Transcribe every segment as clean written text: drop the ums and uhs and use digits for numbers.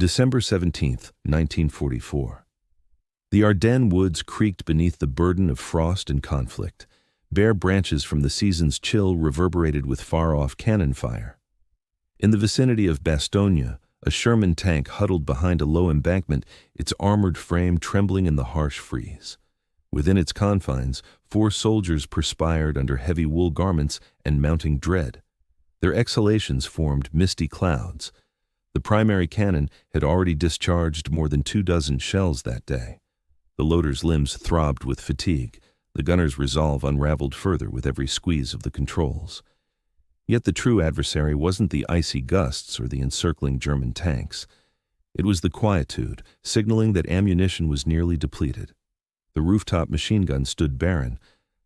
December 17, 1944. The Ardennes woods creaked beneath the burden of frost and conflict. Bare branches from the season's chill reverberated with far-off cannon fire. In the vicinity of Bastogne, a Sherman tank huddled behind a low embankment, its armored frame trembling in the harsh freeze. Within its confines, 4 soldiers perspired under heavy wool garments and mounting dread. Their exhalations formed misty clouds. The primary cannon had already discharged more than 24 shells that day. The loader's limbs throbbed with fatigue. The gunner's resolve unraveled further with every squeeze of the controls. Yet the true adversary wasn't the icy gusts or the encircling German tanks. It was the quietude, signaling that ammunition was nearly depleted. The rooftop machine gun stood barren.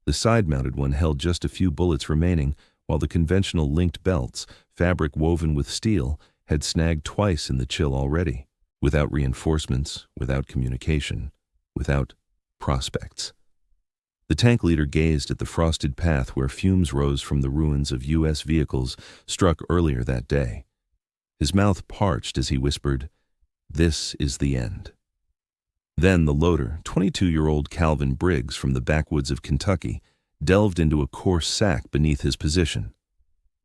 The side-mounted one held just a few bullets remaining, while the conventional linked belts, fabric woven with steel, had snagged twice in the chill already, without reinforcements, without communication, without prospects. The tank leader gazed at the frosted path where fumes rose from the ruins of U.S. vehicles struck earlier that day. His mouth parched as he whispered, "This is the end." Then the loader, 22-year-old Calvin Briggs from the backwoods of Kentucky, delved into a coarse sack beneath his position.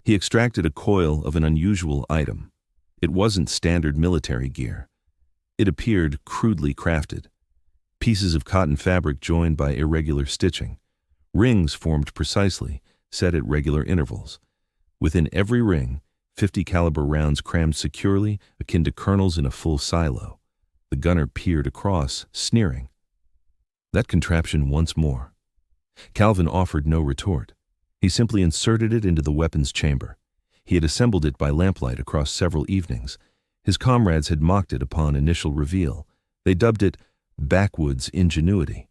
He extracted a coil of an unusual item. It wasn't standard military gear. It appeared crudely crafted. Pieces of cotton fabric joined by irregular stitching. Rings formed precisely, set at regular intervals. Within every ring, 50 caliber rounds crammed securely, akin to kernels in a full silo. The gunner peered across, sneering. That contraption once more. Calvin offered no retort. He simply inserted it into the weapons chamber. He had assembled it by lamplight across several evenings. His comrades had mocked it upon initial reveal. They dubbed it backwoods ingenuity.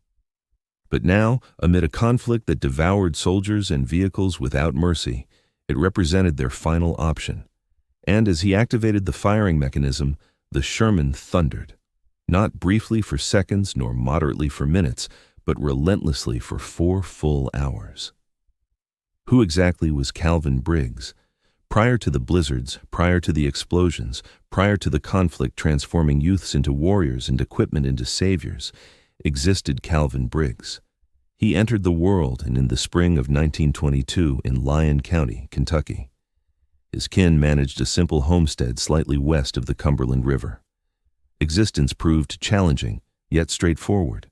But now, amid a conflict that devoured soldiers and vehicles without mercy, it represented their final option. And as he activated the firing mechanism, the Sherman thundered. Not briefly for seconds nor moderately for minutes, but relentlessly for 4 full hours. Who exactly was Calvin Briggs? Prior to the blizzards, prior to the explosions, prior to the conflict transforming youths into warriors and equipment into saviors, existed Calvin Briggs. He entered the world in the spring of 1922 in Lyon County, Kentucky. His kin managed a simple homestead slightly west of the Cumberland River. Existence proved challenging, yet straightforward.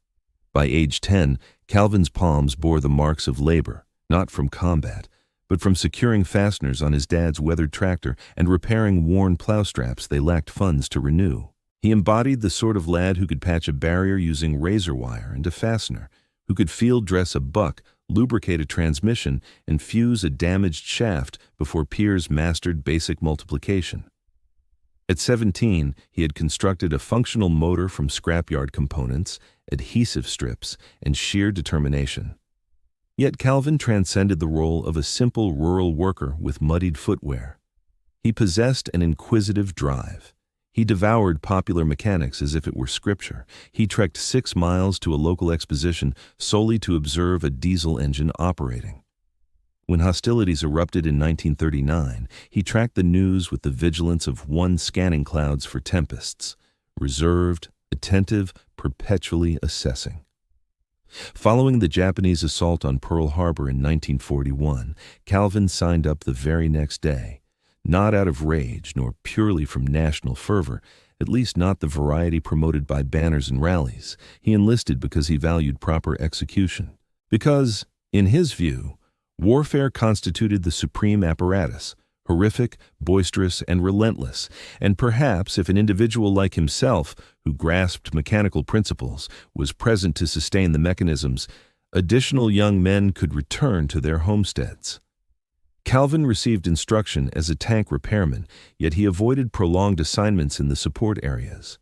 By age 10, Calvin's palms bore the marks of labor, not from combat, but from securing fasteners on his dad's weathered tractor and repairing worn plow straps they lacked funds to renew. He embodied the sort of lad who could patch a barrier using razor wire and a fastener, who could field dress a buck, lubricate a transmission, and fuse a damaged shaft before peers mastered basic multiplication. At 17, he had constructed a functional motor from scrapyard components, adhesive strips, and sheer determination. Yet Calvin transcended the role of a simple rural worker with muddied footwear. He possessed an inquisitive drive. He devoured popular mechanics as if it were scripture. He trekked 6 miles to a local exposition solely to observe a diesel engine operating. When hostilities erupted in 1939, he tracked the news with the vigilance of one scanning clouds for tempests, reserved, attentive, perpetually assessing. Following the Japanese assault on Pearl Harbor in 1941, Calvin signed up the very next day, not out of rage nor purely from national fervor, at least not the variety promoted by banners and rallies. He enlisted because he valued proper execution. Because, in his view, warfare constituted the supreme apparatus, horrific, boisterous, and relentless, and perhaps if an individual like himself, who grasped mechanical principles, was present to sustain the mechanisms, additional young men could return to their homesteads. Calvin received instruction as a tank repairman, yet he avoided prolonged assignments in the support areas.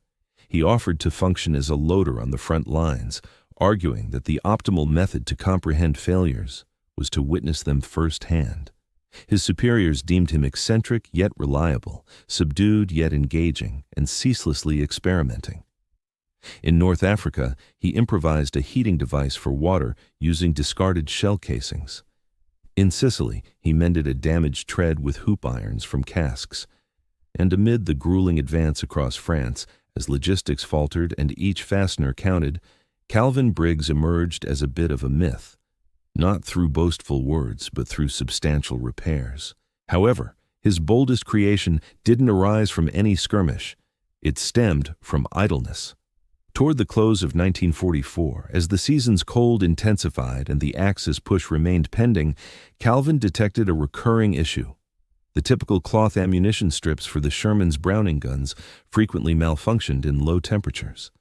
He offered to function as a loader on the front lines, arguing that the optimal method to comprehend failures was to witness them firsthand. His superiors deemed him eccentric yet reliable, subdued yet engaging, and ceaselessly experimenting. In North Africa, he improvised a heating device for water using discarded shell casings. In Sicily, he mended a damaged tread with hoop irons from casks. And amid the grueling advance across France, as logistics faltered and each fastener counted, Calvin Briggs emerged as a bit of a myth, not through boastful words, but through substantial repairs. However, his boldest creation didn't arise from any skirmish. It stemmed from idleness. Toward the close of 1944, as the season's cold intensified and the Axis push remained pending, Calvin detected a recurring issue. The typical cloth ammunition strips for the Sherman's Browning guns frequently malfunctioned in low temperatures.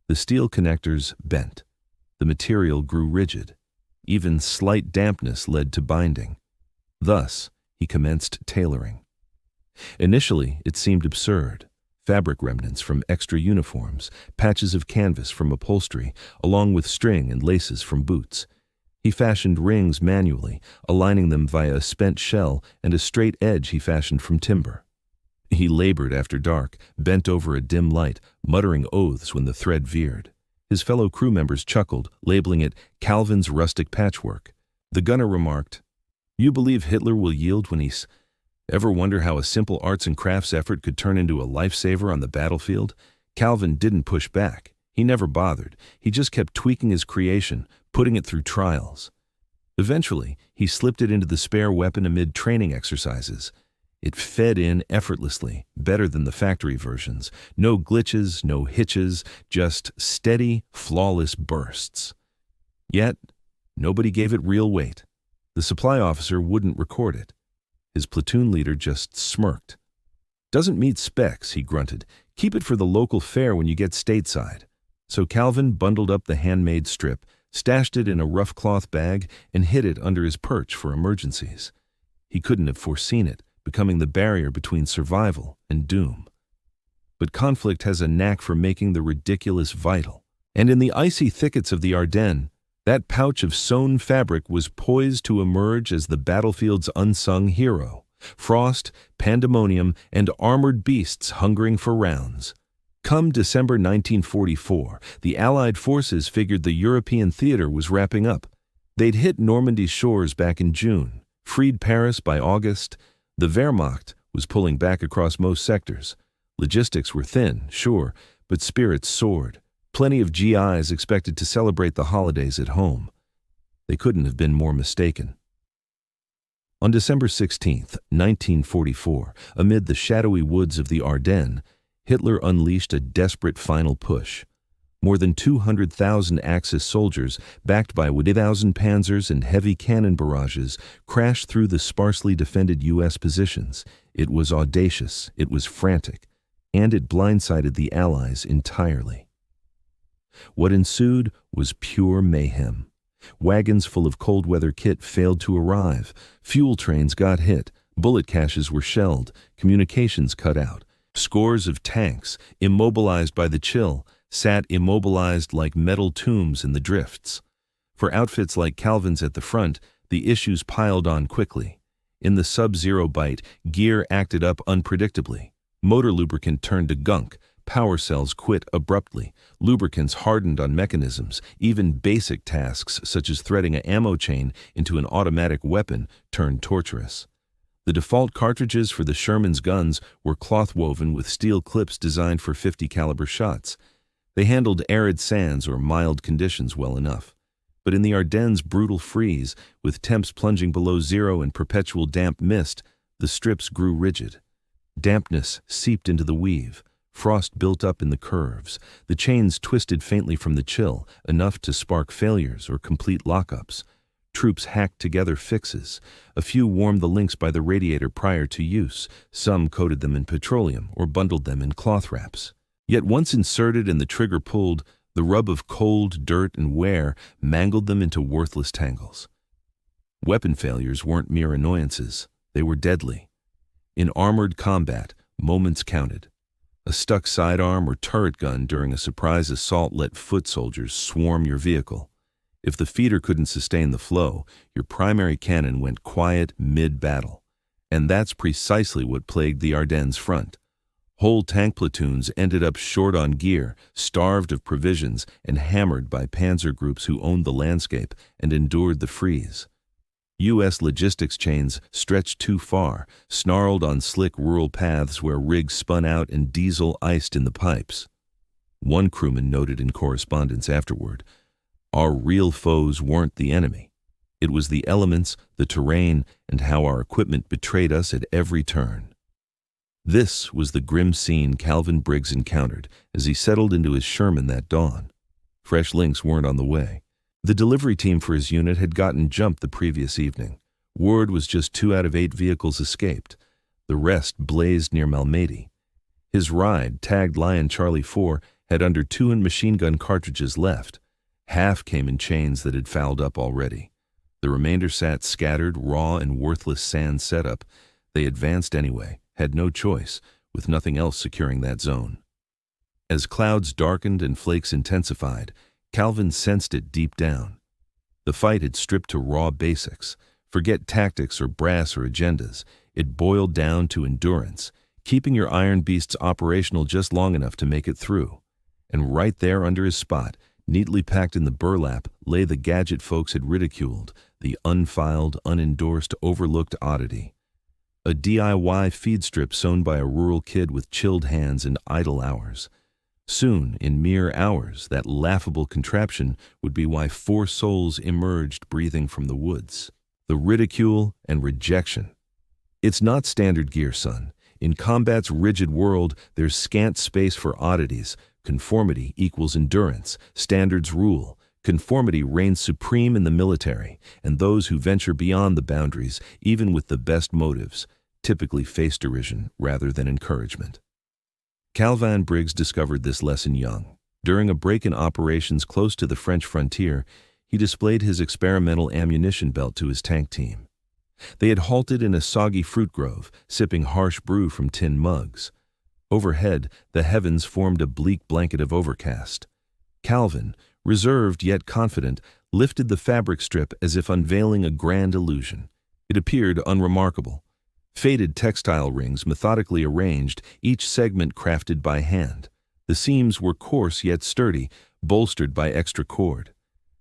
The steel connectors bent. The material grew rigid. Even slight dampness led to binding. Thus, he commenced tailoring. Initially, it seemed absurd. Fabric remnants from extra uniforms, patches of canvas from upholstery, along with string and laces from boots. He fashioned rings manually, aligning them via a spent shell and a straight edge he fashioned from timber. He labored after dark, bent over a dim light, muttering oaths when the thread veered. His fellow crew members chuckled, labeling it Calvin's rustic patchwork. The gunner remarked, "You believe Hitler will yield when he's... Ever wonder how a simple arts and crafts effort could turn into a lifesaver on the battlefield?" Calvin didn't push back. He never bothered. He just kept tweaking his creation, putting it through trials. Eventually, he slipped it into the spare weapon amid training exercises. It fed in effortlessly, better than the factory versions. No glitches, no hitches, just steady, flawless bursts. Yet, nobody gave it real weight. The supply officer wouldn't record it. His platoon leader just smirked. "Doesn't meet specs," he grunted. "Keep it for the local fair when you get stateside." So Calvin bundled up the handmade strip, stashed it in a rough cloth bag, and hid it under his perch for emergencies. He couldn't have foreseen it, becoming the barrier between survival and doom. But conflict has a knack for making the ridiculous vital. And in the icy thickets of the Ardennes, that pouch of sewn fabric was poised to emerge as the battlefield's unsung hero. Frost, pandemonium, and armored beasts hungering for rounds. Come December 1944, the Allied forces figured the European theater was wrapping up. They'd hit Normandy's shores back in June, freed Paris by August. The Wehrmacht was pulling back across most sectors. Logistics were thin, sure, but spirits soared. Plenty of GIs expected to celebrate the holidays at home. They couldn't have been more mistaken. On December 16, 1944, amid the shadowy woods of the Ardennes, Hitler unleashed a desperate final push. More than 200,000 Axis soldiers, backed by 1,000 panzers and heavy cannon barrages, crashed through the sparsely defended U.S. positions. It was audacious, it was frantic, and it blindsided the Allies entirely. What ensued was pure mayhem. Wagons full of cold-weather kit failed to arrive, fuel trains got hit, bullet caches were shelled, communications cut out. Scores of tanks, immobilized by the chill, sat immobilized like metal tombs in the drifts. For outfits like Calvin's at the front, the issues piled on quickly. In the sub-zero bite, gear acted up unpredictably. Motor lubricant turned to gunk. Power cells quit abruptly. Lubricants hardened on mechanisms. Even basic tasks such as threading an ammo chain into an automatic weapon turned torturous. The default cartridges for the Sherman's guns were cloth-woven with steel clips designed for 50 caliber shots. They handled arid sands or mild conditions well enough. But in the Ardennes' brutal freeze, with temps plunging below zero and perpetual damp mist, the strips grew rigid. Dampness seeped into the weave. Frost built up in the curves. The chains twisted faintly from the chill, enough to spark failures or complete lockups. Troops hacked together fixes. A few warmed the links by the radiator prior to use. Some coated them in petroleum or bundled them in cloth wraps. Yet once inserted and the trigger pulled, the rub of cold, dirt, and wear mangled them into worthless tangles. Weapon failures weren't mere annoyances. They were deadly. In armored combat, moments counted. A stuck sidearm or turret gun during a surprise assault let foot soldiers swarm your vehicle. If the feeder couldn't sustain the flow, your primary cannon went quiet mid-battle. And that's precisely what plagued the Ardennes front. Whole tank platoons ended up short on gear, starved of provisions, and hammered by panzer groups who owned the landscape and endured the freeze. U.S. logistics chains stretched too far, snarled on slick rural paths where rigs spun out and diesel iced in the pipes. One crewman noted in correspondence afterward, "Our real foes weren't the enemy. It was the elements, the terrain, and how our equipment betrayed us at every turn." This was the grim scene Calvin Briggs encountered as he settled into his Sherman that dawn. Fresh links weren't on the way. The delivery team for his unit had gotten jumped the previous evening. Word was just 2 out of 8 vehicles escaped. The rest blazed near Malmedy. His ride, tagged Lion Charlie 4, had under 2 machine gun cartridges left. Half came in chains that had fouled up already. The remainder sat scattered, raw and worthless sand setup. They advanced anyway, had no choice, with nothing else securing that zone. As clouds darkened and flakes intensified, Calvin sensed it deep down. The fight had stripped to raw basics. Forget tactics or brass or agendas. It boiled down to endurance, keeping your iron beasts operational just long enough to make it through. And right there under his spot, neatly packed in the burlap, lay the gadget folks had ridiculed, the unfiled, unendorsed, overlooked oddity. A DIY feed strip sewn by a rural kid with chilled hands and idle hours. Soon, in mere hours, that laughable contraption would be why 4 souls emerged breathing from the woods. The ridicule and rejection. It's not standard gear, son. In combat's rigid world, there's scant space for oddities. Conformity equals endurance. Standards rule. Conformity reigns supreme in the military, and those who venture beyond the boundaries, even with the best motives, typically face derision rather than encouragement. Calvin Briggs discovered this lesson young. During a break in operations close to the French frontier, he displayed his experimental ammunition belt to his tank team. They had halted in a soggy fruit grove, sipping harsh brew from tin mugs. Overhead, the heavens formed a bleak blanket of overcast. Calvin, reserved yet confident, lifted the fabric strip as if unveiling a grand illusion. It appeared unremarkable. Faded textile rings methodically arranged, each segment crafted by hand. The seams were coarse yet sturdy, bolstered by extra cord.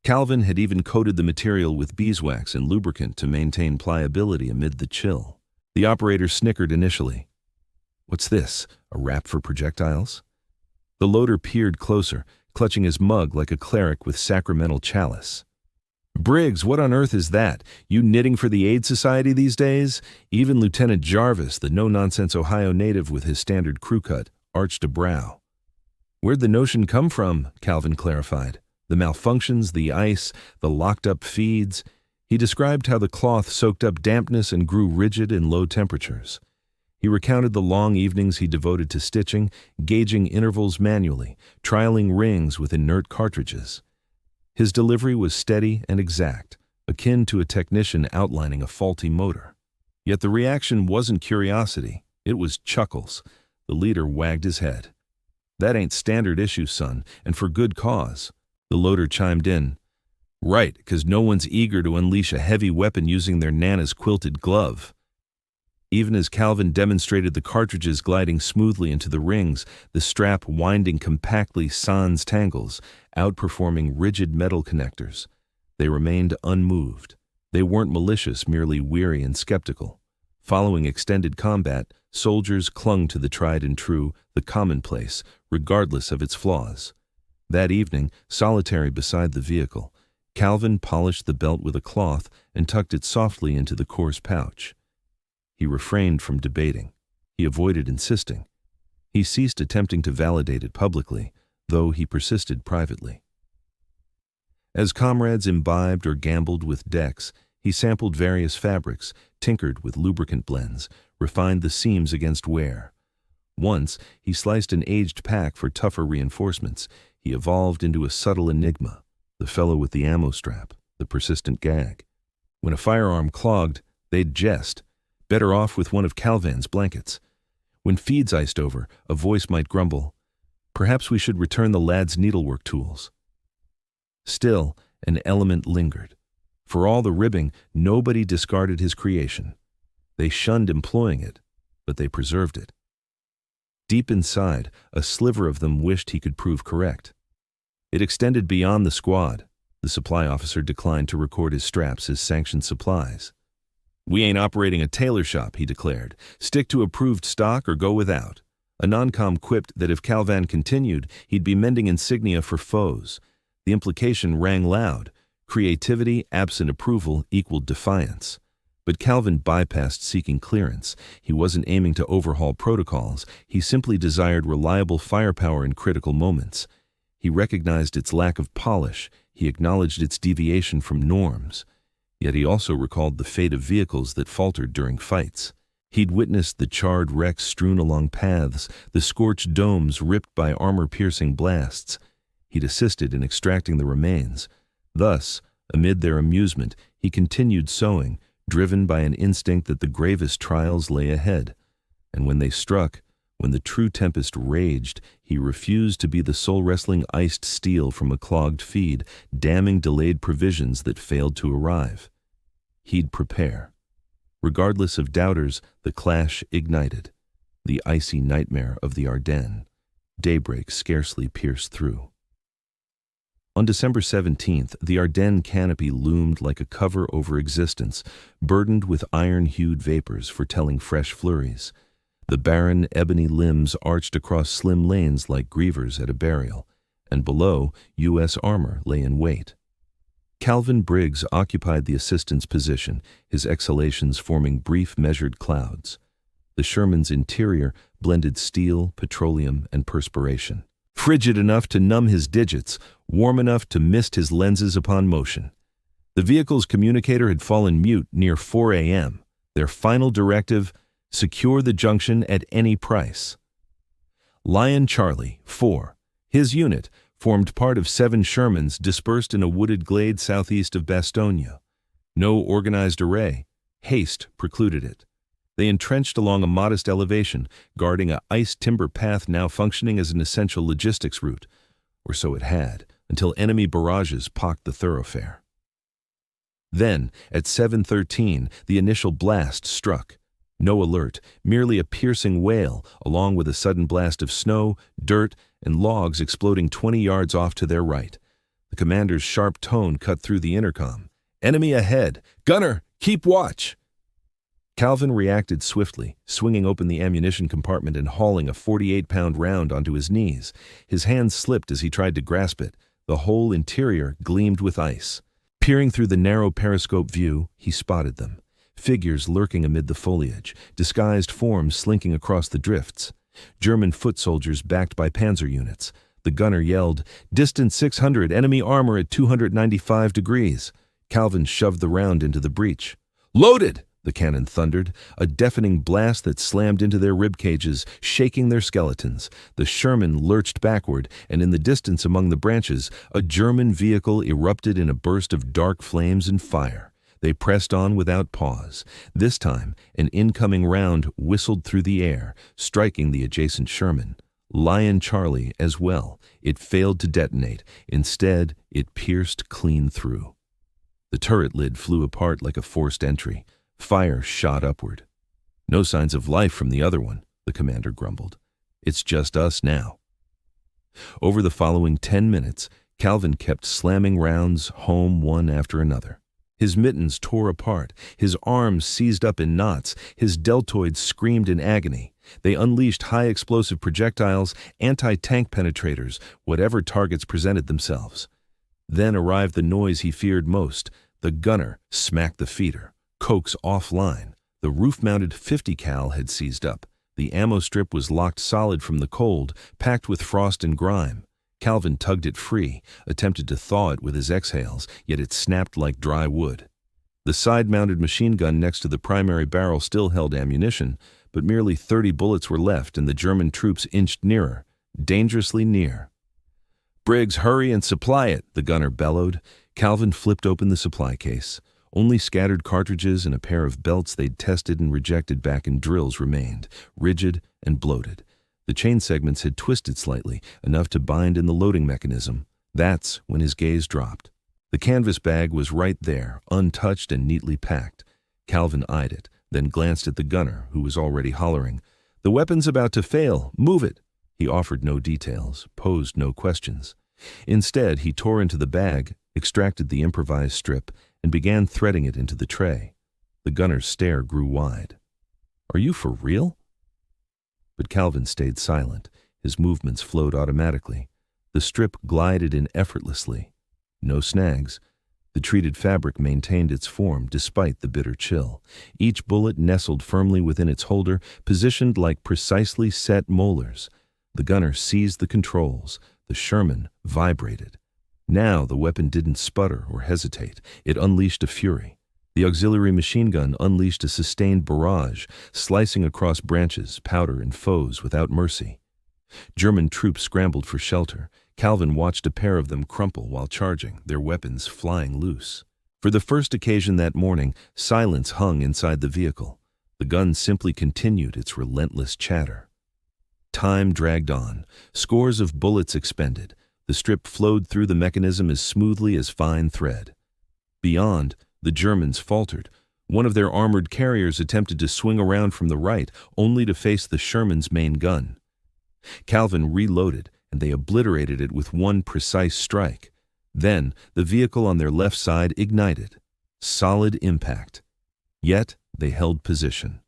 Calvin had even coated the material with beeswax and lubricant to maintain pliability amid the chill. The operator snickered initially. "What's this, a wrap for projectiles?" The loader peered closer, clutching his mug like a cleric with sacramental chalice. "Briggs, what on earth is that? You knitting for the Aid Society these days?" Even Lieutenant Jarvis, the no-nonsense Ohio native with his standard crew cut, arched a brow. "Where'd the notion come from?" Calvin clarified. "The malfunctions, the ice, the locked-up feeds." He described how the cloth soaked up dampness and grew rigid in low temperatures. He recounted the long evenings he devoted to stitching, gauging intervals manually, trialing rings with inert cartridges. His delivery was steady and exact, akin to a technician outlining a faulty motor. Yet the reaction wasn't curiosity, it was chuckles. The leader wagged his head. "That ain't standard issue, son, and for good cause." The loader chimed in. "Right, 'cause no one's eager to unleash a heavy weapon using their Nana's quilted glove." Even as Calvin demonstrated the cartridges gliding smoothly into the rings, the strap winding compactly sans tangles, outperforming rigid metal connectors. They remained unmoved. They weren't malicious, merely weary and skeptical. Following extended combat, soldiers clung to the tried and true, the commonplace, regardless of its flaws. That evening, solitary beside the vehicle, Calvin polished the belt with a cloth and tucked it softly into the coarse pouch. He refrained from debating. He avoided insisting. He ceased attempting to validate it publicly, though he persisted privately. As comrades imbibed or gambled with decks, he sampled various fabrics, tinkered with lubricant blends, refined the seams against wear. Once, he sliced an aged pack for tougher reinforcements. He evolved into a subtle enigma, the fellow with the ammo strap, the persistent gag. When a firearm clogged, they'd jest. Better off with one of Calvin's blankets. When feeds iced over, a voice might grumble, "Perhaps we should return the lad's needlework tools." Still, an element lingered. For all the ribbing, nobody discarded his creation. They shunned employing it, but they preserved it. Deep inside, a sliver of them wished he could prove correct. It extended beyond the squad. The supply officer declined to record his straps as sanctioned supplies. "We ain't operating a tailor shop," he declared. "Stick to approved stock or go without." A non-com quipped that if Calvan continued, he'd be mending insignia for foes. The implication rang loud. Creativity absent approval equaled defiance. But Calvin bypassed seeking clearance. He wasn't aiming to overhaul protocols. He simply desired reliable firepower in critical moments. He recognized its lack of polish. He acknowledged its deviation from norms. Yet he also recalled the fate of vehicles that faltered during fights. He'd witnessed the charred wrecks strewn along paths, the scorched domes ripped by armor-piercing blasts. He'd assisted in extracting the remains. Thus, amid their amusement, he continued sowing, driven by an instinct that the gravest trials lay ahead. And when they struck, when the true tempest raged, he refused to be the soul-wrestling iced steel from a clogged feed, damning delayed provisions that failed to arrive. He'd prepare. Regardless of doubters, the clash ignited. The icy nightmare of the Ardennes. Daybreak scarcely pierced through. On December 17th, the Ardennes canopy loomed like a cover over existence, burdened with iron-hued vapors foretelling fresh flurries. The barren, ebony limbs arched across slim lanes like grievers at a burial, and below, U.S. armor lay in wait. Calvin Briggs occupied the assistant's position, his exhalations forming brief, measured clouds. The Sherman's interior blended steel, petroleum, and perspiration. Frigid enough to numb his digits, warm enough to mist his lenses upon motion. The vehicle's communicator had fallen mute near 4 a.m. Their final directive: secure the junction at any price. Lion Charlie, 4. His unit formed part of 7 Shermans dispersed in a wooded glade southeast of Bastogne. No organized array. Haste precluded it. They entrenched along a modest elevation, guarding a iced timber path now functioning as an essential logistics route, or so it had, until enemy barrages pocked the thoroughfare. Then, at 7:13, the initial blast struck. No alert, merely a piercing wail, along with a sudden blast of snow, dirt, and logs exploding 20 yards off to their right. The commander's sharp tone cut through the intercom. "Enemy ahead! Gunner, keep watch!" Calvin reacted swiftly, swinging open the ammunition compartment and hauling a 48-pound round onto his knees. His hands slipped as he tried to grasp it. The whole interior gleamed with ice. Peering through the narrow periscope view, he spotted them. Figures lurking amid the foliage, disguised forms slinking across the drifts. German foot soldiers backed by panzer units. The gunner yelled, "Distance 600, enemy armor at 295 degrees. Calvin shoved the round into the breech. "Loaded!" the cannon thundered, a deafening blast that slammed into their rib cages, shaking their skeletons. The Sherman lurched backward, and in the distance among the branches, a German vehicle erupted in a burst of dark flames and fire. They pressed on without pause. This time, an incoming round whistled through the air, striking the adjacent Sherman. Lion Charlie as well. It failed to detonate. Instead, it pierced clean through. The turret lid flew apart like a forced entry. Fire shot upward. "No signs of life from the other one," the commander grumbled. "It's just us now." Over the following 10 minutes, Calvin kept slamming rounds home one after another. His mittens tore apart, his arms seized up in knots, his deltoids screamed in agony. They unleashed high-explosive projectiles, anti-tank penetrators, whatever targets presented themselves. Then arrived the noise he feared most. The gunner smacked the feeder. Cokes offline. The roof-mounted 50 cal had seized up. The ammo strip was locked solid from the cold, packed with frost and grime. Calvin tugged it free, attempted to thaw it with his exhales, yet it snapped like dry wood. The side-mounted machine gun next to the primary barrel still held ammunition, but merely 30 bullets were left and the German troops inched nearer, dangerously near. "Briggs, hurry and supply it," the gunner bellowed. Calvin flipped open the supply case. Only scattered cartridges and a pair of belts they'd tested and rejected back in drills remained, rigid and bloated. The chain segments had twisted slightly, enough to bind in the loading mechanism. That's when his gaze dropped. The canvas bag was right there, untouched and neatly packed. Calvin eyed it, then glanced at the gunner, who was already hollering, "The weapon's about to fail. Move it." He offered no details, posed no questions. Instead, he tore into the bag, extracted the improvised strip, and began threading it into the tray. The gunner's stare grew wide. "Are you for real?" But Calvin stayed silent. His movements flowed automatically. The strip glided in effortlessly. No snags. The treated fabric maintained its form despite the bitter chill. Each bullet nestled firmly within its holder, positioned like precisely set molars. The gunner seized the controls. The Sherman vibrated. Now the weapon didn't sputter or hesitate. It unleashed a fury. The auxiliary machine gun unleashed a sustained barrage, slicing across branches, powder, and foes without mercy. German troops scrambled for shelter. Calvin watched a pair of them crumple while charging, their weapons flying loose. For the first occasion that morning, silence hung inside the vehicle. The gun simply continued its relentless chatter. Time dragged on. Scores of bullets expended. The strip flowed through the mechanism as smoothly as fine thread. Beyond, the Germans faltered. One of their armored carriers attempted to swing around from the right, only to face the Sherman's main gun. Calvin reloaded, and they obliterated it with one precise strike. Then, the vehicle on their left side ignited. Solid impact. Yet, they held position.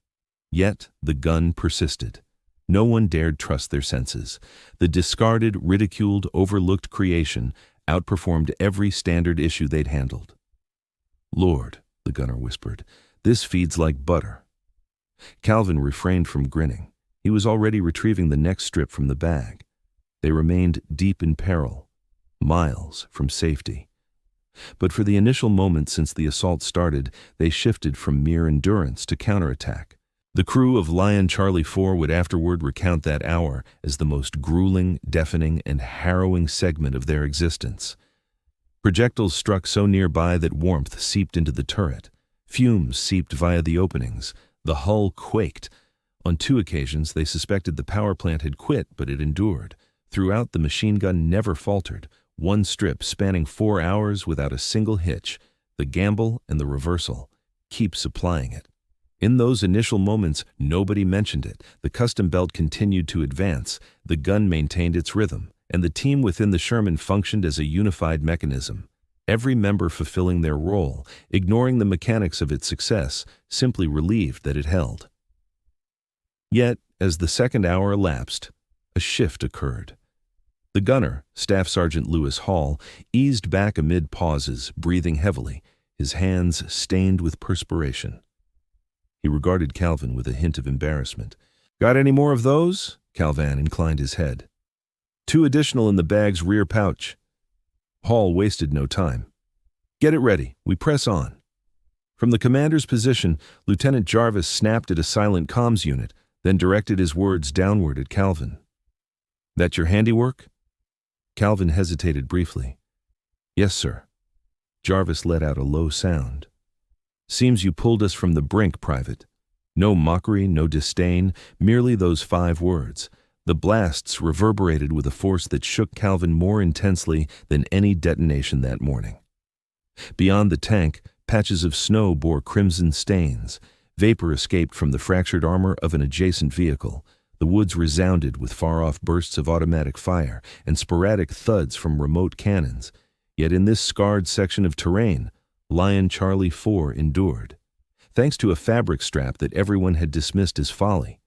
Yet, the gun persisted. No one dared trust their senses. The discarded, ridiculed, overlooked creation outperformed every standard issue they'd handled. "Lord," the gunner whispered, "this feeds like butter." Calvin refrained from grinning. He was already retrieving the next strip from the bag. They remained deep in peril, miles from safety. But for the initial moment since the assault started, they shifted from mere endurance to counterattack. The crew of Lion Charlie 4 would afterward recount that hour as the most grueling, deafening, and harrowing segment of their existence. Projectiles struck so nearby that warmth seeped into the turret. Fumes seeped via the openings. The hull quaked. On 2 occasions, they suspected the power plant had quit, but it endured. Throughout, the machine gun never faltered. One strip spanning 4 hours without a single hitch. The gamble and the reversal. Keep supplying it. In those initial moments, nobody mentioned it. The custom belt continued to advance. The gun maintained its rhythm, and the team within the Sherman functioned as a unified mechanism. Every member fulfilling their role, ignoring the mechanics of its success, simply relieved that it held. Yet, as the second hour elapsed, a shift occurred. The gunner, Staff Sergeant Lewis Hall, eased back amid pauses, breathing heavily, his hands stained with perspiration. He regarded Calvin with a hint of embarrassment. "Got any more of those?" Calvin inclined his head. "2 additional in the bag's rear pouch." Hall wasted no time. "Get it ready. We press on." From the commander's position, Lieutenant Jarvis snapped at a silent comms unit, then directed his words downward at Calvin. "That your handiwork?" Calvin hesitated briefly. "Yes, sir." Jarvis let out a low sound. "Seems you pulled us from the brink, Private." No mockery, no disdain, merely those 5 words. The blasts reverberated with a force that shook Calvin more intensely than any detonation that morning. Beyond the tank, patches of snow bore crimson stains. Vapor escaped from the fractured armor of an adjacent vehicle. The woods resounded with far-off bursts of automatic fire and sporadic thuds from remote cannons. Yet in this scarred section of terrain, Lion Charlie 4 endured, thanks to a fabric strap that everyone had dismissed as folly.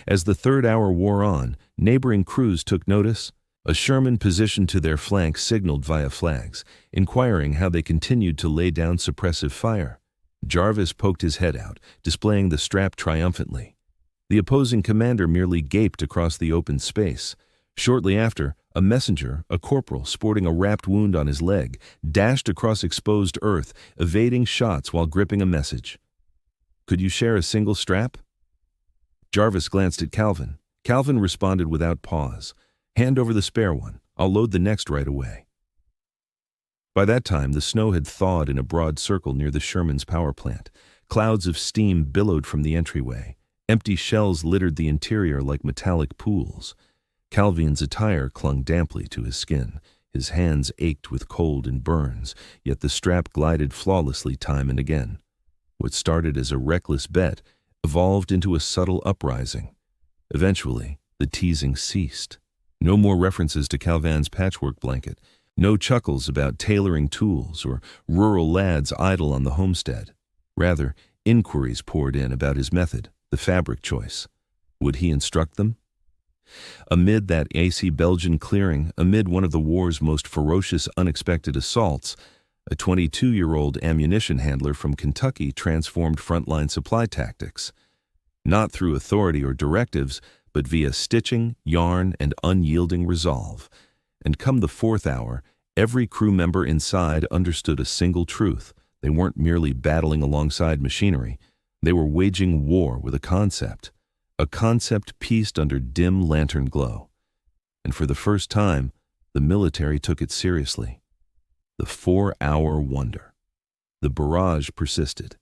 As the 3rd hour wore on, neighboring crews took notice. A Sherman positioned to their flank signaled via flags, inquiring how they continued to lay down suppressive fire. Jarvis poked his head out, displaying the strap triumphantly. The opposing commander merely gaped across the open space. Shortly after, a messenger, a corporal sporting a wrapped wound on his leg, dashed across exposed earth, evading shots while gripping a message. "Could you share a single strap?" Jarvis glanced at Calvin. Calvin responded without pause. "Hand over the spare one. I'll load the next right away." By that time, the snow had thawed in a broad circle near the Sherman's power plant. Clouds of steam billowed from the entryway. Empty shells littered the interior like metallic pools. Calvin's attire clung damply to his skin. His hands ached with cold and burns, yet the strap glided flawlessly time and again. What started as a reckless bet evolved into a subtle uprising. Eventually, the teasing ceased. No more references to Calvin's patchwork blanket. No chuckles about tailoring tools or rural lads idle on the homestead. Rather, inquiries poured in about his method, the fabric choice. Would he instruct them? Amid that icy Belgian clearing, amid one of the war's most ferocious unexpected assaults, a 22-year-old ammunition handler from Kentucky transformed frontline supply tactics. Not through authority or directives, but via stitching, yarn, and unyielding resolve. And come the fourth hour, every crew member inside understood a single truth. They weren't merely battling alongside machinery. They were waging war with a concept pieced under dim lantern glow. And for the first time, the military took it seriously. The 4-hour wonder. The barrage persisted.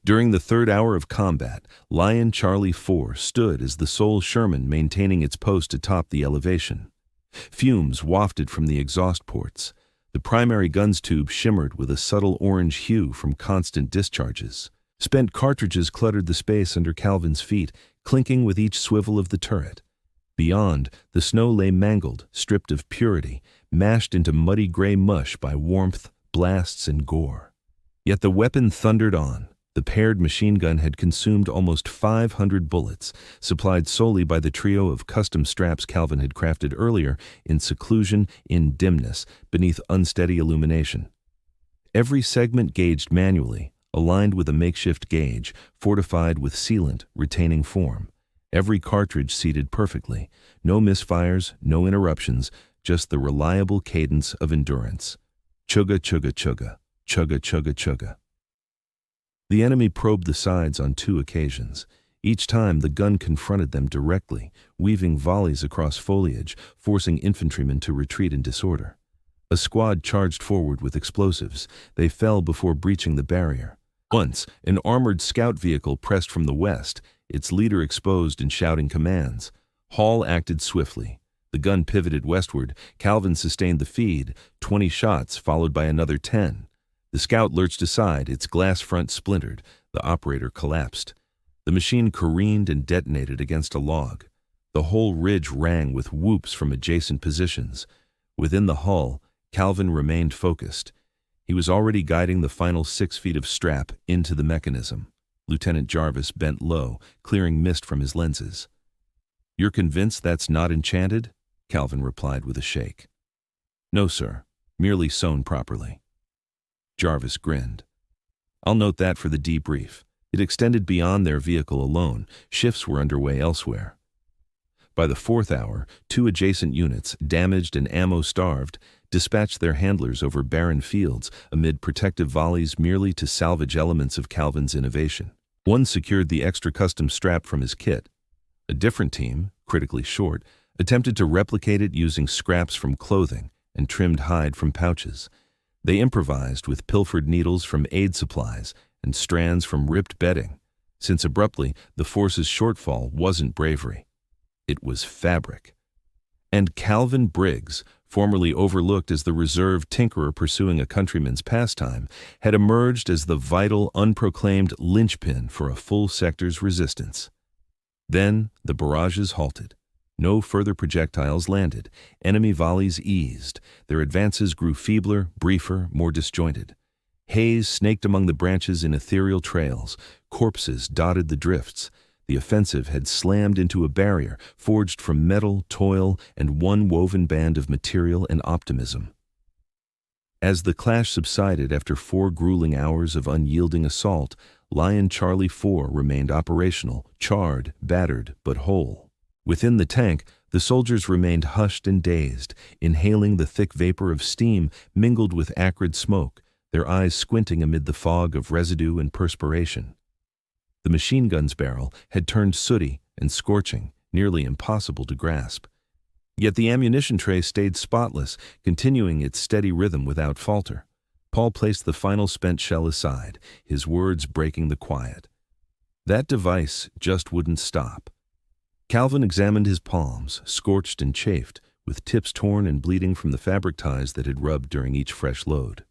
During the third hour of combat, Lion Charlie 4 stood as the sole Sherman maintaining its post atop the elevation. Fumes wafted from the exhaust ports. The primary gun's tube shimmered with a subtle orange hue from constant discharges. Spent cartridges cluttered the space under Calvin's feet, clinking with each swivel of the turret. Beyond, the snow lay mangled, stripped of purity, mashed into muddy gray mush by warmth, blasts, and gore. Yet the weapon thundered on. The paired machine gun had consumed almost 500 bullets, supplied solely by the trio of custom straps Calvin had crafted earlier in seclusion, in dimness, beneath unsteady illumination. Every segment gauged manually, aligned with a makeshift gauge, fortified with sealant, retaining form. Every cartridge seated perfectly. No misfires, no interruptions, just the reliable cadence of endurance. Chugga, chugga, chugga. Chugga, chugga, chugga. The enemy probed the sides on 2 occasions. Each time the gun confronted them directly, weaving volleys across foliage, forcing infantrymen to retreat in disorder. A squad charged forward with explosives. They fell before breaching the barrier. Once, an armored scout vehicle pressed from the west, its leader exposed and shouting commands. Hall acted swiftly. The gun pivoted westward. Calvin sustained the feed, 20 shots followed by another 10. The scout lurched aside, its glass front splintered. The operator collapsed. The machine careened and detonated against a log. The whole ridge rang with whoops from adjacent positions. Within the hull, Calvin remained focused. He was already guiding the final 6 feet of strap into the mechanism. Lieutenant Jarvis bent low, clearing mist from his lenses. "You're convinced that's not enchanted?" Calvin replied with a shake. "No, sir. Merely sewn properly." Jarvis grinned. "I'll note that for the debrief." It extended beyond their vehicle alone. Shifts were underway elsewhere. By the 4th hour, 2 adjacent units, damaged and ammo-starved, dispatched their handlers over barren fields amid protective volleys merely to salvage elements of Calvin's innovation. One secured the extra custom strap from his kit. A different team, critically short, attempted to replicate it using scraps from clothing and trimmed hide from pouches. They improvised with pilfered needles from aid supplies and strands from ripped bedding, since abruptly the force's shortfall wasn't bravery. It was fabric. And Calvin Briggs, formerly overlooked as the reserve tinkerer pursuing a countryman's pastime, had emerged as the vital, unproclaimed linchpin for a full sector's resistance. Then the barrages halted. No further projectiles landed. Enemy volleys eased. Their advances grew feebler, briefer, more disjointed. Haze snaked among the branches in ethereal trails. Corpses dotted the drifts. The offensive had slammed into a barrier, forged from metal, toil, and one woven band of material and optimism. As the clash subsided after 4 grueling hours of unyielding assault, Lion Charlie 4 remained operational, charred, battered, but whole. Within the tank, the soldiers remained hushed and dazed, inhaling the thick vapor of steam mingled with acrid smoke, their eyes squinting amid the fog of residue and perspiration. The machine gun's barrel had turned sooty and scorching, nearly impossible to grasp. Yet the ammunition tray stayed spotless, continuing its steady rhythm without falter. Paul placed the final spent shell aside, his words breaking the quiet. That device just wouldn't stop. Calvin examined his palms, scorched and chafed, with tips torn and bleeding from the fabric ties that had rubbed during each fresh load.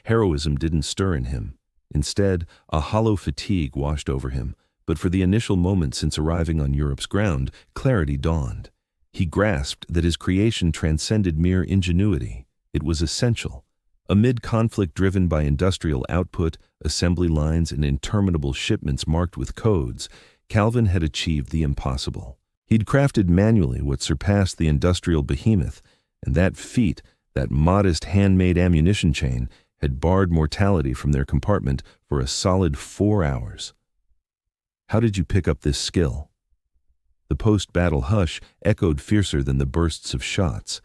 Heroism didn't stir in him. Instead, a hollow fatigue washed over him, but for the initial moment since arriving on Europe's ground, clarity dawned. He grasped that his creation transcended mere ingenuity. It was essential. Amid conflict driven by industrial output, assembly lines, and interminable shipments marked with codes, Calvin had achieved the impossible. He'd crafted manually what surpassed the industrial behemoth, and that feat, that modest handmade ammunition chain, had barred mortality from their compartment for a solid 4 hours. How did you pick up this skill? The post-battle hush echoed fiercer than the bursts of shots.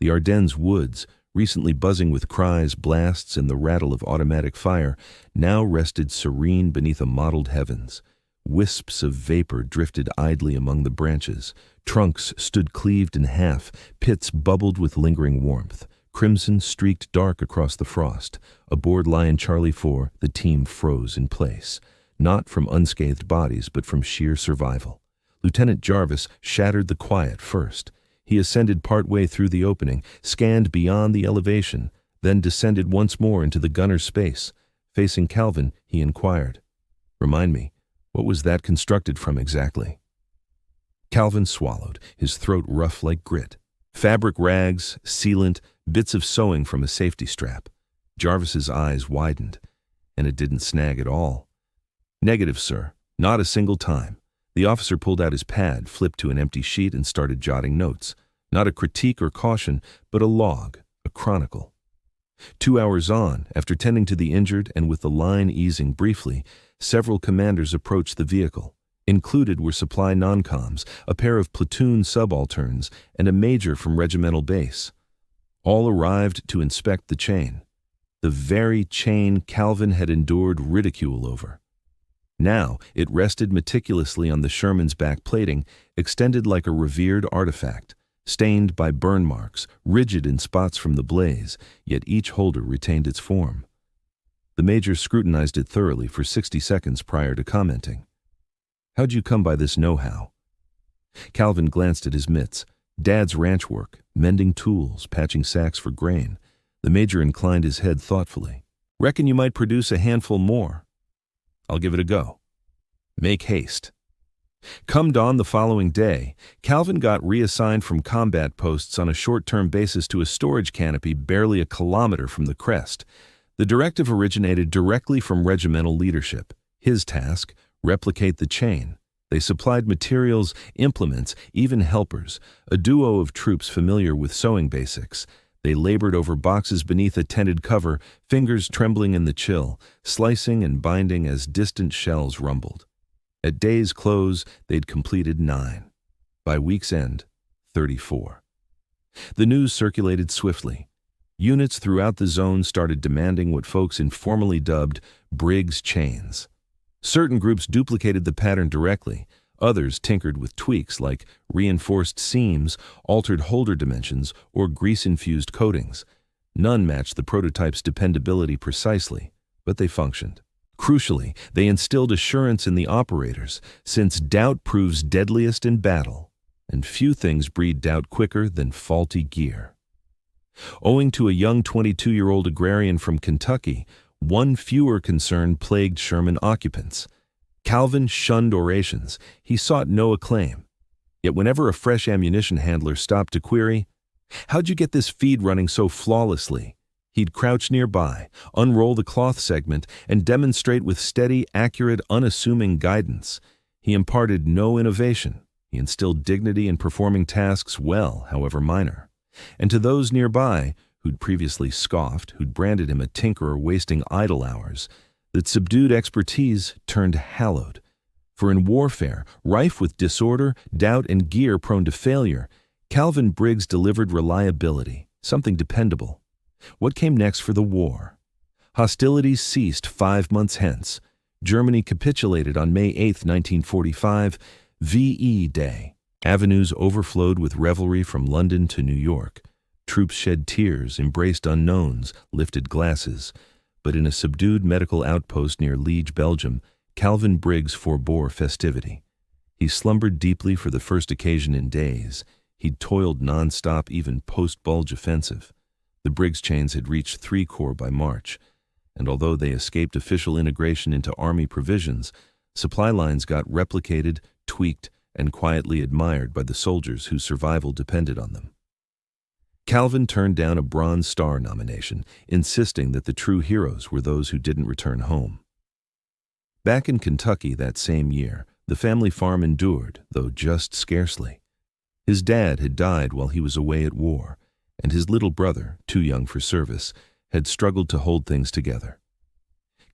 The Ardennes woods, recently buzzing with cries, blasts, and the rattle of automatic fire, now rested serene beneath a mottled heavens. Wisps of vapor drifted idly among the branches. Trunks stood cleaved in half. Pits bubbled with lingering warmth. Crimson streaked dark across the frost. Aboard Lion Charlie 4, the team froze in place. Not from unscathed bodies, but from sheer survival. Lieutenant Jarvis shattered the quiet first. He ascended partway through the opening, scanned beyond the elevation, then descended once more into the gunner's space. Facing Calvin, he inquired, "Remind me, what was that constructed from exactly?" Calvin swallowed, his throat rough like grit. Fabric rags, sealant, bits of sewing from a safety strap. Jarvis's eyes widened, and it didn't snag at all. "Negative, sir. Not a single time." The officer pulled out his pad, flipped to an empty sheet, and started jotting notes. Not a critique or caution, but a log, a chronicle. 2 hours on, after tending to the injured and with the line easing briefly, several commanders approached the vehicle. Included were supply non-coms, a pair of platoon subalterns, and a major from regimental base. All arrived to inspect the chain. The very chain Calvin had endured ridicule over. Now it rested meticulously on the Sherman's back plating, extended like a revered artifact, stained by burn marks, rigid in spots from the blaze, yet each holder retained its form. The major scrutinized it thoroughly for 60 seconds prior to commenting. "How'd you come by this know-how?" Calvin glanced at his mitts. Dad's ranch work, mending tools, patching sacks for grain. The major inclined his head thoughtfully. "Reckon you might produce a handful more." "I'll give it a go." "Make haste." Come dawn the following day, Calvin got reassigned from combat posts on a short-term basis to a storage canopy barely a kilometer from the crest. The directive originated directly from regimental leadership. His task, replicate the chain. They supplied materials, implements, even helpers, a duo of troops familiar with sewing basics. They labored over boxes beneath a tented cover, fingers trembling in the chill, slicing and binding as distant shells rumbled. At day's close, they'd completed 9. By week's end, 34. The news circulated swiftly. Units throughout the zone started demanding what folks informally dubbed Briggs chains. Certain groups duplicated the pattern directly. Others tinkered with tweaks like reinforced seams, altered holder dimensions, or grease-infused coatings. None matched the prototype's dependability precisely, but they functioned. Crucially, they instilled assurance in the operators, since doubt proves deadliest in battle, and few things breed doubt quicker than faulty gear. Owing to a young 22-year-old agrarian from Kentucky, one fewer concern plagued Sherman occupants. Calvin shunned orations. He sought no acclaim. Yet whenever a fresh ammunition handler stopped to query, "How'd you get this feed running so flawlessly?" he'd crouch nearby, unroll the cloth segment, and demonstrate with steady, accurate, unassuming guidance. He imparted no innovation. He instilled dignity in performing tasks well, however minor. And to those nearby, who'd previously scoffed, who'd branded him a tinkerer wasting idle hours, that subdued expertise turned hallowed. For in warfare, rife with disorder, doubt, and gear prone to failure, Calvin Briggs delivered reliability, something dependable. What came next for the war? Hostilities ceased 5 months hence. Germany capitulated on May 8, 1945, VE Day. Avenues overflowed with revelry from London to New York. Troops shed tears, embraced unknowns, lifted glasses. But in a subdued medical outpost near Liege, Belgium, Calvin Briggs forbore festivity. He slumbered deeply for the first occasion in days. He'd toiled nonstop even post-Bulge offensive. The Briggs chains had reached 3 Corps by March, and although they escaped official integration into Army provisions, supply lines got replicated, tweaked, and quietly admired by the soldiers whose survival depended on them. Calvin turned down a Bronze Star nomination, insisting that the true heroes were those who didn't return home. Back in Kentucky that same year, the family farm endured, though just scarcely. His dad had died while he was away at war, and his little brother, too young for service, had struggled to hold things together.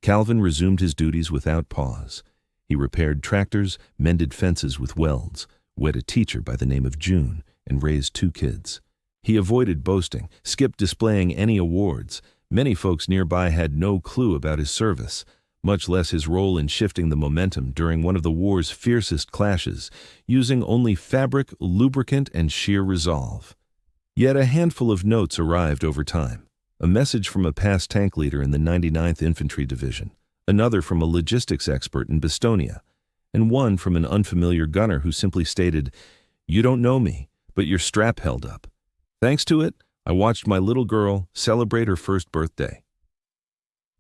Calvin resumed his duties without pause. He repaired tractors, mended fences with welds, wed a teacher by the name of June, and raised 2 kids. He avoided boasting, skipped displaying any awards. Many folks nearby had no clue about his service, much less his role in shifting the momentum during one of the war's fiercest clashes, using only fabric, lubricant, and sheer resolve. Yet a handful of notes arrived over time. A message from a past tank leader in the 99th Infantry Division, another from a logistics expert in Bastonia, and one from an unfamiliar gunner who simply stated, "You don't know me, but your strap held up. Thanks to it, I watched my little girl celebrate her first birthday."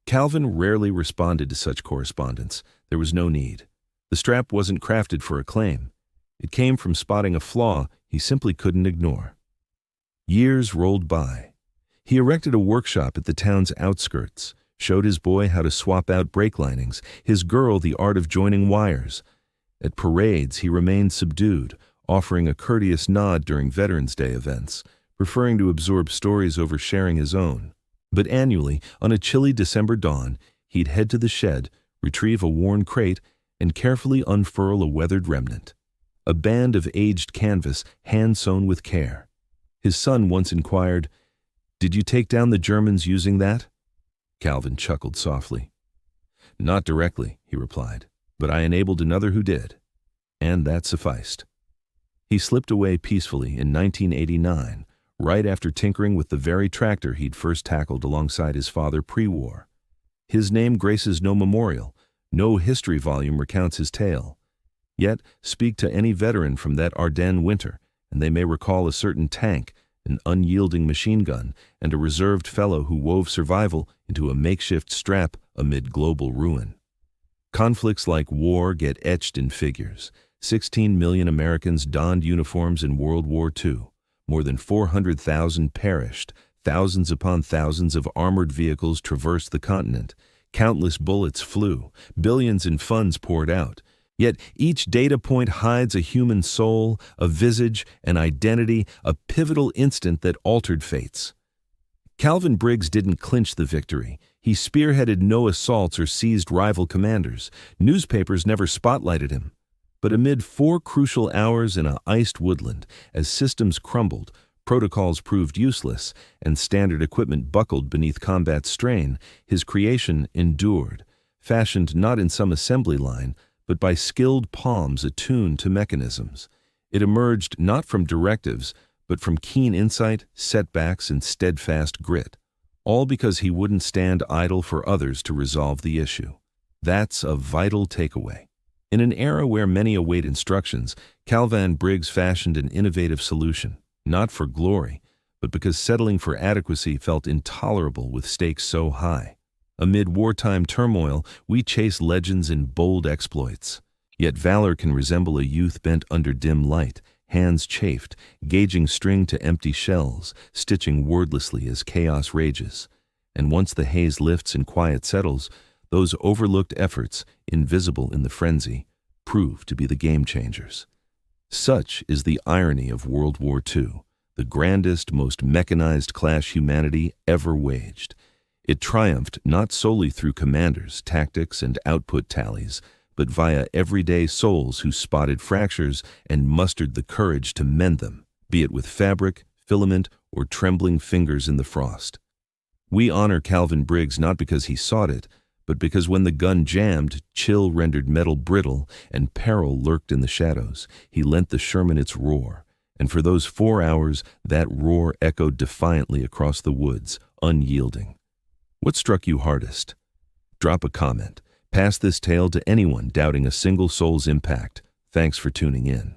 Calvin rarely responded to such correspondence. There was no need. The strap wasn't crafted for acclaim. It came from spotting a flaw he simply couldn't ignore. Years rolled by. He erected a workshop at the town's outskirts, showed his boy how to swap out brake linings, his girl the art of joining wires. At parades, he remained subdued, offering a courteous nod during Veterans Day events, preferring to absorb stories over sharing his own. But annually, on a chilly December dawn, he'd head to the shed, retrieve a worn crate, and carefully unfurl a weathered remnant. A band of aged canvas, hand-sewn with care. His son once inquired, "Did you take down the Germans using that?" Calvin chuckled softly. "Not directly," he replied, "but I enabled another who did. And that sufficed." He slipped away peacefully in 1989, right after tinkering with the very tractor he'd first tackled alongside his father pre-war. His name graces no memorial, no history volume recounts his tale. Yet, speak to any veteran from that Ardennes winter, and they may recall a certain tank, an unyielding machine gun, and a reserved fellow who wove survival into a makeshift strap amid global ruin. Conflicts like war get etched in figures. 16 million Americans donned uniforms in World War II. More than 400,000 perished. Thousands upon thousands of armored vehicles traversed the continent. Countless bullets flew. Billions in funds poured out. Yet each data point hides a human soul, a visage, an identity, a pivotal instant that altered fates. Calvin Briggs didn't clinch the victory. He spearheaded no assaults or seized rival commanders. Newspapers never spotlighted him. But amid 4 crucial hours in a iced woodland, as systems crumbled, protocols proved useless, and standard equipment buckled beneath combat strain, his creation endured, fashioned not in some assembly line, but by skilled palms attuned to mechanisms. It emerged not from directives, but from keen insight, setbacks, and steadfast grit, all because he wouldn't stand idle for others to resolve the issue. That's a vital takeaway. In an era where many await instructions, Calvin Briggs fashioned an innovative solution, not for glory, but because settling for adequacy felt intolerable with stakes so high. Amid wartime turmoil, we chase legends in bold exploits. Yet valor can resemble a youth bent under dim light, hands chafed, gauging string to empty shells, stitching wordlessly as chaos rages. And once the haze lifts and quiet settles, those overlooked efforts, invisible in the frenzy, prove to be the game changers. Such is the irony of World War II, the grandest, most mechanized clash humanity ever waged. It triumphed not solely through commanders, tactics, and output tallies, but via everyday souls who spotted fractures and mustered the courage to mend them, be it with fabric, filament, or trembling fingers in the frost. We honor Calvin Briggs not because he sought it, but because when the gun jammed, chill rendered metal brittle, and peril lurked in the shadows, he lent the Sherman its roar. And for those 4 hours, that roar echoed defiantly across the woods, unyielding. What struck you hardest? Drop a comment. Pass this tale to anyone doubting a single soul's impact. Thanks for tuning in.